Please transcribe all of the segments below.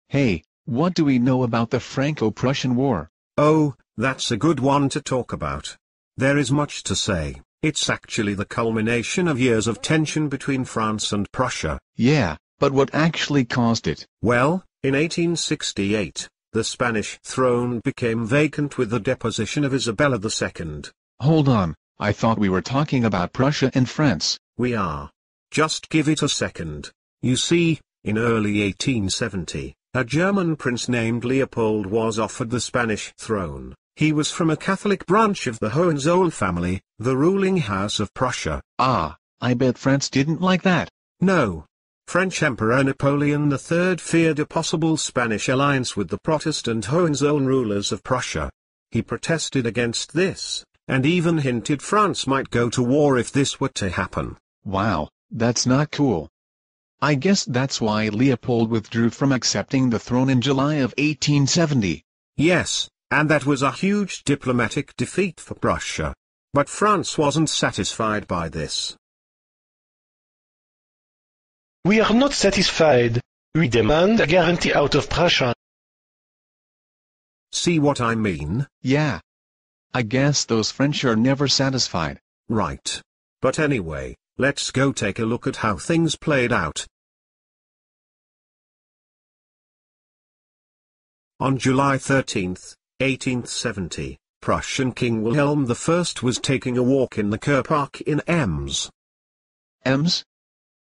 Hey, what do we know about the Franco-Prussian War? Oh, that's a good one to talk about. There is much to say. It's actually the culmination of years of tension between France and Prussia. Yeah, but what actually caused it? Well, in 1868, the Spanish throne became vacant with the deposition of Isabella II. Hold on, I thought we were talking about Prussia and France. We are. Just give it a second. You see, in early 1870, a German prince named Leopold was offered the Spanish throne. He was from a Catholic branch of the Hohenzollern family, the ruling house of Prussia. Ah, I bet France didn't like that. No. French Emperor Napoleon III feared a possible Spanish alliance with the Protestant Hohenzollern rulers of Prussia. He protested against this, and even hinted France might go to war if this were to happen. Wow, that's not cool. I guess that's why Leopold withdrew from accepting the throne in July of 1870. Yes, and that was a huge diplomatic defeat for Prussia. But France wasn't satisfied by this. We are not satisfied. We demand a guarantee out of Prussia. See what I mean? Yeah. I guess those French are never satisfied. Right. But anyway, let's go take a look at how things played out. On July 13, 1870, Prussian King Wilhelm I was taking a walk in the Kurpark in Ems. Ems?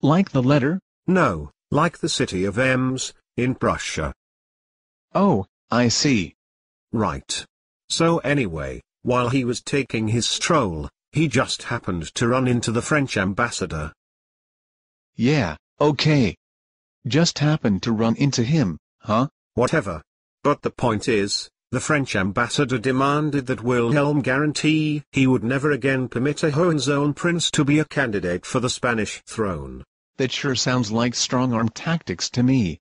Like the letter? No, like the city of Ems, in Prussia. Oh, I see. Right. So anyway, while he was taking his stroll, he just happened to run into the French ambassador. Yeah, okay. Just happened to run into him, huh? Whatever. But the point is, the French ambassador demanded that Wilhelm guarantee he would never again permit a Hohenzollern prince to be a candidate for the Spanish throne. That sure sounds like strong-arm tactics to me.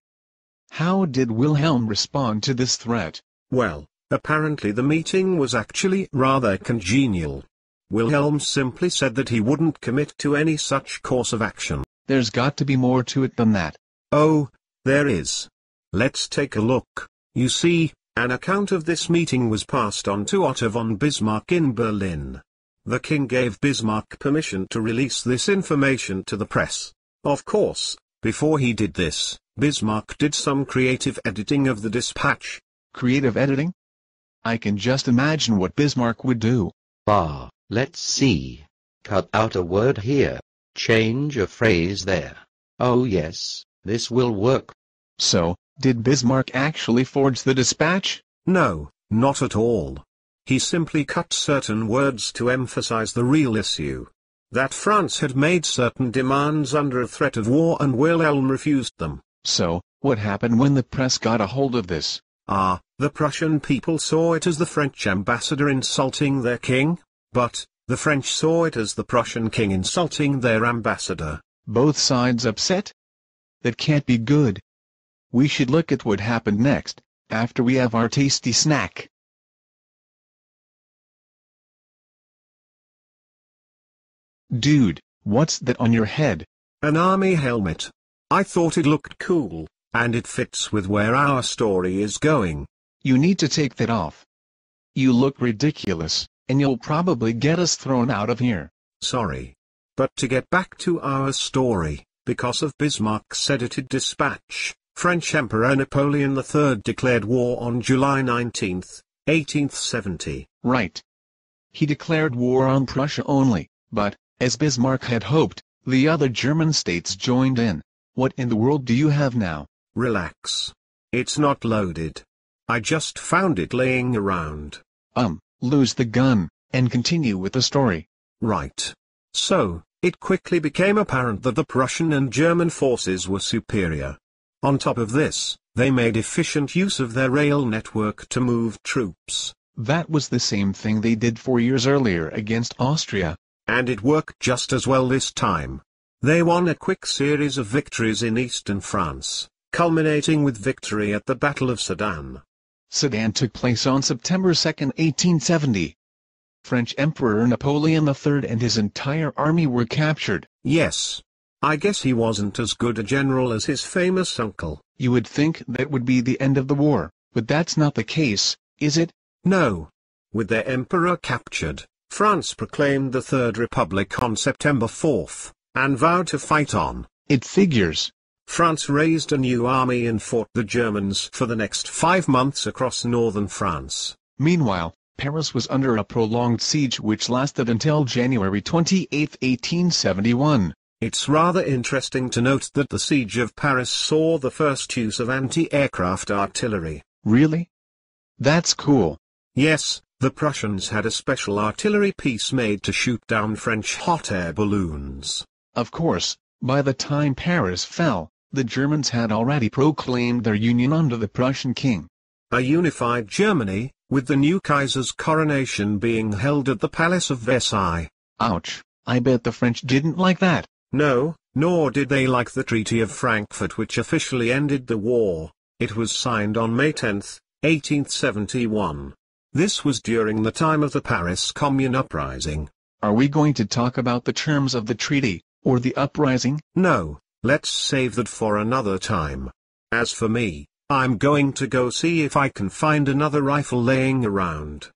How did Wilhelm respond to this threat? Well, apparently the meeting was actually rather congenial. Wilhelm simply said that he wouldn't commit to any such course of action. There's got to be more to it than that. Oh, there is. Let's take a look. You see, an account of this meeting was passed on to Otto von Bismarck in Berlin. The king gave Bismarck permission to release this information to the press. Of course, before he did this, Bismarck did some creative editing of the dispatch. Creative editing? I can just imagine what Bismarck would do. Let's see. Cut out a word here. Change a phrase there. Oh yes, this will work. So, did Bismarck actually forge the dispatch? No, not at all. He simply cut certain words to emphasize the real issue. That France had made certain demands under a threat of war and Wilhelm refused them. So, what happened when the press got a hold of this? The Prussian people saw it as the French ambassador insulting their king, but the French saw it as the Prussian king insulting their ambassador. Both sides upset? That can't be good. We should look at what happened next, after we have our tasty snack. Dude, what's that on your head? An army helmet. I thought it looked cool, and it fits with where our story is going. You need to take that off. You look ridiculous, and you'll probably get us thrown out of here. Sorry. But to get back to our story, because of Bismarck's edited dispatch, French Emperor Napoleon III declared war on July 19, 1870. Right. He declared war on Prussia only, but, as Bismarck had hoped, the other German states joined in. What in the world do you have now? Relax. It's not loaded. I just found it laying around. Lose the gun, and continue with the story. Right. So, it quickly became apparent that the Prussian and German forces were superior. On top of this, they made efficient use of their rail network to move troops. That was the same thing they did 4 years earlier against Austria. And it worked just as well this time. They won a quick series of victories in eastern France, culminating with victory at the Battle of Sedan. Sedan took place on September 2, 1870. French Emperor Napoleon III and his entire army were captured. Yes. I guess he wasn't as good a general as his famous uncle. You would think that would be the end of the war, but that's not the case, is it? No. With their emperor captured, France proclaimed the Third Republic on September 4, and vowed to fight on. It figures. France raised a new army and fought the Germans for the next 5 months across northern France. Meanwhile, Paris was under a prolonged siege which lasted until January 28, 1871. It's rather interesting to note that the siege of Paris saw the first use of anti-aircraft artillery. Really? That's cool. Yes, the Prussians had a special artillery piece made to shoot down French hot air balloons. Of course, by the time Paris fell, the Germans had already proclaimed their union under the Prussian king. A unified Germany, with the new Kaiser's coronation being held at the Palace of Versailles. Ouch, I bet the French didn't like that. No, nor did they like the Treaty of Frankfurt, which officially ended the war. It was signed on May 10, 1871. This was during the time of the Paris Commune uprising. Are we going to talk about the terms of the treaty, or the uprising? No, let's save that for another time. As for me, I'm going to go see if I can find another rifle laying around.